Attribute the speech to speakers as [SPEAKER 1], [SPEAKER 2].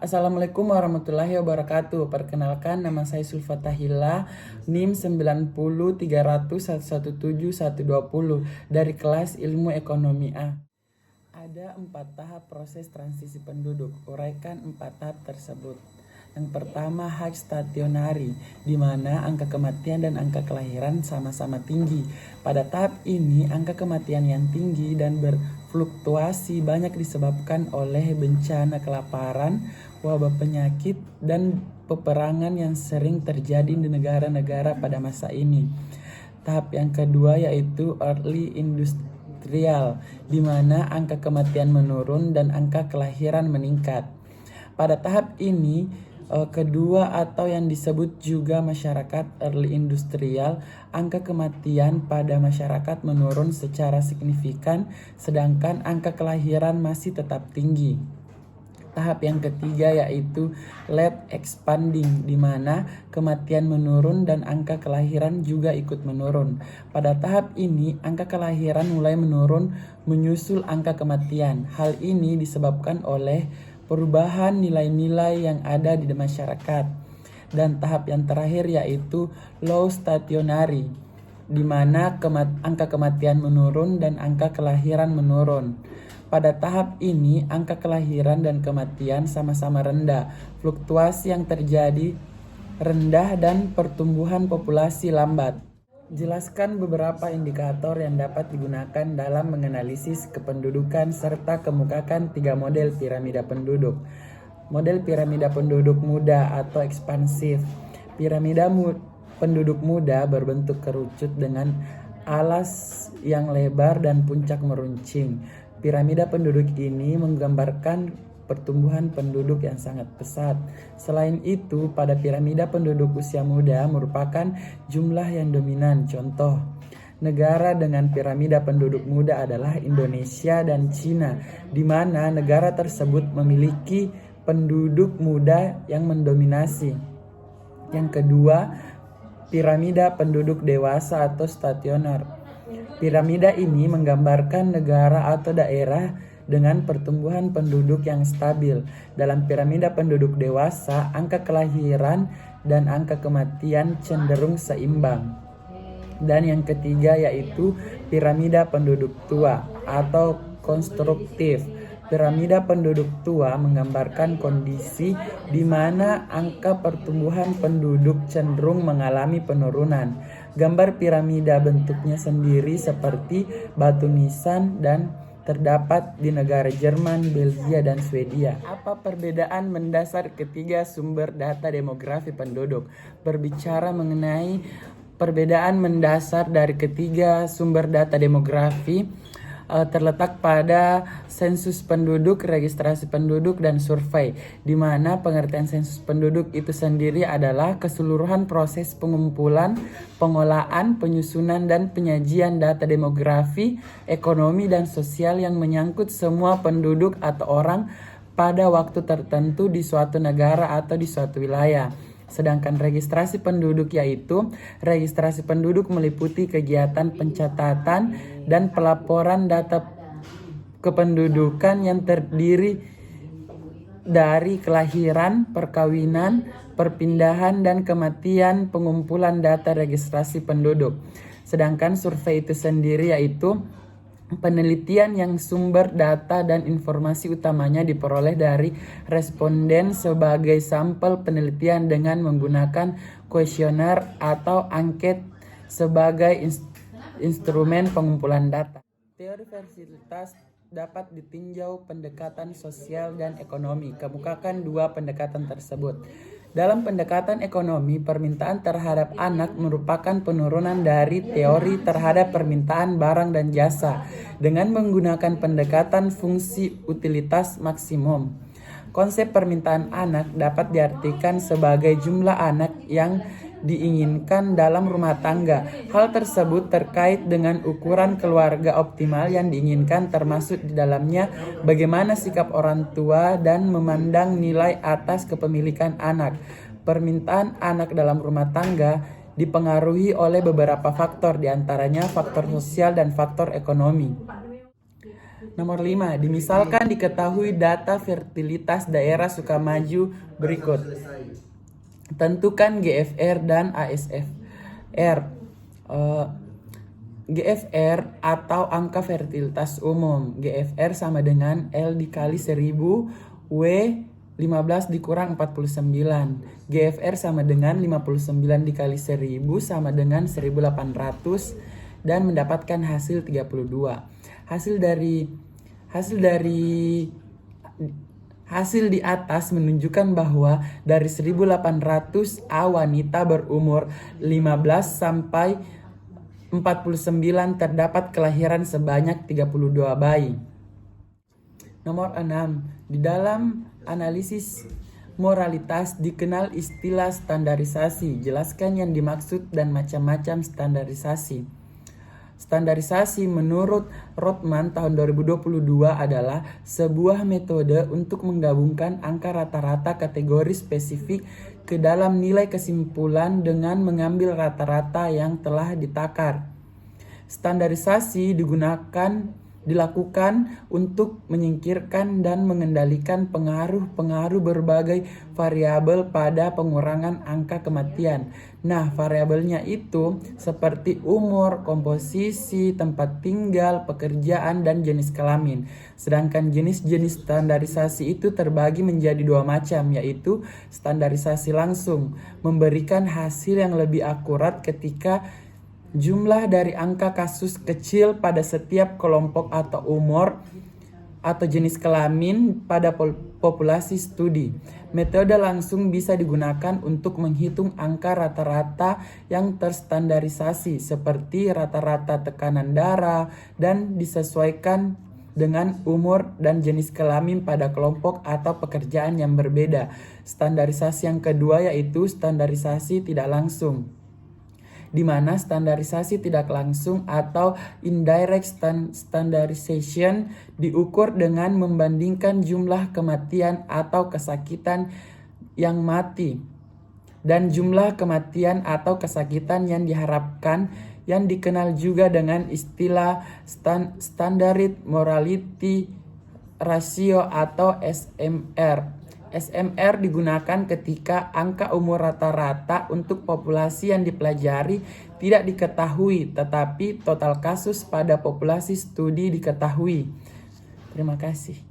[SPEAKER 1] Assalamualaikum warahmatullahi wabarakatuh. Perkenalkan, nama saya Sulfatahila, NIM 903001171120 dari kelas Ilmu Ekonomi A. Ada 4 tahap proses transisi penduduk. Uraikan 4 tahap tersebut. Yang pertama, high stationary, di mana angka kematian dan angka kelahiran sama-sama tinggi. Pada tahap ini, angka kematian yang tinggi dan berfluktuasi banyak disebabkan oleh bencana kelaparan, wabah penyakit, dan peperangan yang sering terjadi di negara-negara pada masa ini. Tahap yang kedua yaitu early industrial, di mana angka kematian menurun dan angka kelahiran meningkat. Pada tahap ini, kedua atau yang disebut juga masyarakat early industrial, angka kematian pada masyarakat menurun secara signifikan, sedangkan angka kelahiran masih tetap tinggi. Tahap yang ketiga yaitu late expanding, di mana kematian menurun dan angka kelahiran juga ikut menurun. Pada tahap ini, angka kelahiran mulai menurun menyusul angka kematian. Hal ini disebabkan oleh perubahan nilai-nilai yang ada di masyarakat. Dan tahap yang terakhir yaitu low stationary, di mana angka kematian menurun dan angka kelahiran menurun. Pada tahap ini, angka kelahiran dan kematian sama-sama rendah. Fluktuasi yang terjadi rendah dan pertumbuhan populasi lambat. Jelaskan beberapa indikator yang dapat digunakan dalam menganalisis kependudukan serta kemukakan 3 model piramida penduduk. Model piramida penduduk muda atau ekspansif. Piramida penduduk muda berbentuk kerucut dengan alas yang lebar dan puncak meruncing. Piramida penduduk ini menggambarkan pertumbuhan penduduk yang sangat pesat. Selain itu, pada piramida penduduk usia muda merupakan jumlah yang dominan. Contoh, negara dengan piramida penduduk muda adalah Indonesia dan Cina, di mana negara tersebut memiliki penduduk muda yang mendominasi. Yang kedua, piramida penduduk dewasa atau stasioner. Piramida ini menggambarkan negara atau daerah dengan pertumbuhan penduduk yang stabil. Dalam piramida penduduk dewasa, angka kelahiran dan angka kematian cenderung seimbang. Dan yang ketiga yaitu piramida penduduk tua atau konstruktif. Piramida penduduk tua menggambarkan kondisi di mana angka pertumbuhan penduduk cenderung mengalami penurunan. Gambar piramida bentuknya sendiri seperti batu nisan dan terdapat di negara Jerman, Belgia, dan Swedia. Apa perbedaan mendasar ketiga sumber data demografi penduduk? Berbicara mengenai perbedaan mendasar dari ketiga sumber data demografi, terletak pada sensus penduduk, registrasi penduduk, dan survei, di mana pengertian sensus penduduk itu sendiri adalah keseluruhan proses pengumpulan, pengolahan, penyusunan, dan penyajian data demografi, ekonomi, dan sosial yang menyangkut semua penduduk atau orang pada waktu tertentu di suatu negara atau di suatu wilayah. Sedangkan registrasi penduduk yaitu registrasi penduduk meliputi kegiatan pencatatan dan pelaporan data kependudukan yang terdiri dari kelahiran, perkawinan, perpindahan, dan kematian, pengumpulan data registrasi penduduk. Sedangkan survei itu sendiri yaitu penelitian yang sumber data dan informasi utamanya diperoleh dari responden sebagai sampel penelitian dengan menggunakan kuesioner atau angket sebagai instrumen pengumpulan data. Teori versibilitas dapat ditinjau pendekatan sosial dan ekonomi. Kemukakan 2 pendekatan tersebut. Dalam pendekatan ekonomi, permintaan terhadap anak merupakan penurunan dari teori terhadap permintaan barang dan jasa dengan menggunakan pendekatan fungsi utilitas maksimum. Konsep permintaan anak dapat diartikan sebagai jumlah anak yang diinginkan dalam rumah tangga. Hal tersebut terkait dengan ukuran keluarga optimal yang diinginkan, termasuk di dalamnya bagaimana sikap orang tua dan memandang nilai atas kepemilikan anak. Permintaan anak dalam rumah tangga dipengaruhi oleh beberapa faktor, diantaranya faktor sosial dan faktor ekonomi. Nomor 5, dimisalkan diketahui data fertilitas daerah Sukamaju berikut. Tentukan GFR dan ASFR. GFR atau angka fertilitas umum. GFR sama dengan L dikali 1000 W 15 dikurang 49. GFR sama dengan 59 dikali 1000 sama dengan 1800 dan mendapatkan hasil 32. Hasil di atas menunjukkan bahwa dari 1800 wanita berumur 15 sampai 49 terdapat kelahiran sebanyak 32 bayi. Nomor 6. Di dalam analisis moralitas dikenal istilah standarisasi. Jelaskan yang dimaksud dan macam-macam standarisasi. Standarisasi menurut Rothman tahun 2022 adalah sebuah metode untuk menggabungkan angka rata-rata kategori spesifik ke dalam nilai kesimpulan dengan mengambil rata-rata yang telah ditakar. Standarisasi dilakukan untuk menyingkirkan dan mengendalikan pengaruh-pengaruh berbagai variabel pada pengurangan angka kematian. Nah, variabelnya itu seperti umur, komposisi, tempat tinggal, pekerjaan, dan jenis kelamin. Sedangkan jenis-jenis standarisasi itu terbagi menjadi 2 macam, yaitu standarisasi langsung, memberikan hasil yang lebih akurat ketika jumlah dari angka kasus kecil pada setiap kelompok atau umur atau jenis kelamin pada populasi studi. Metode langsung bisa digunakan untuk menghitung angka rata-rata yang terstandarisasi seperti rata-rata tekanan darah dan disesuaikan dengan umur dan jenis kelamin pada kelompok atau pekerjaan yang berbeda. Standarisasi yang kedua yaitu standarisasi tidak langsung, di mana standarisasi tidak langsung atau indirect standardization diukur dengan membandingkan jumlah kematian atau kesakitan yang mati dan jumlah kematian atau kesakitan yang diharapkan, yang dikenal juga dengan istilah Standard Mortality Ratio atau SMR. SMR digunakan ketika angka umur rata-rata untuk populasi yang dipelajari tidak diketahui, tetapi total kasus pada populasi studi diketahui. Terima kasih.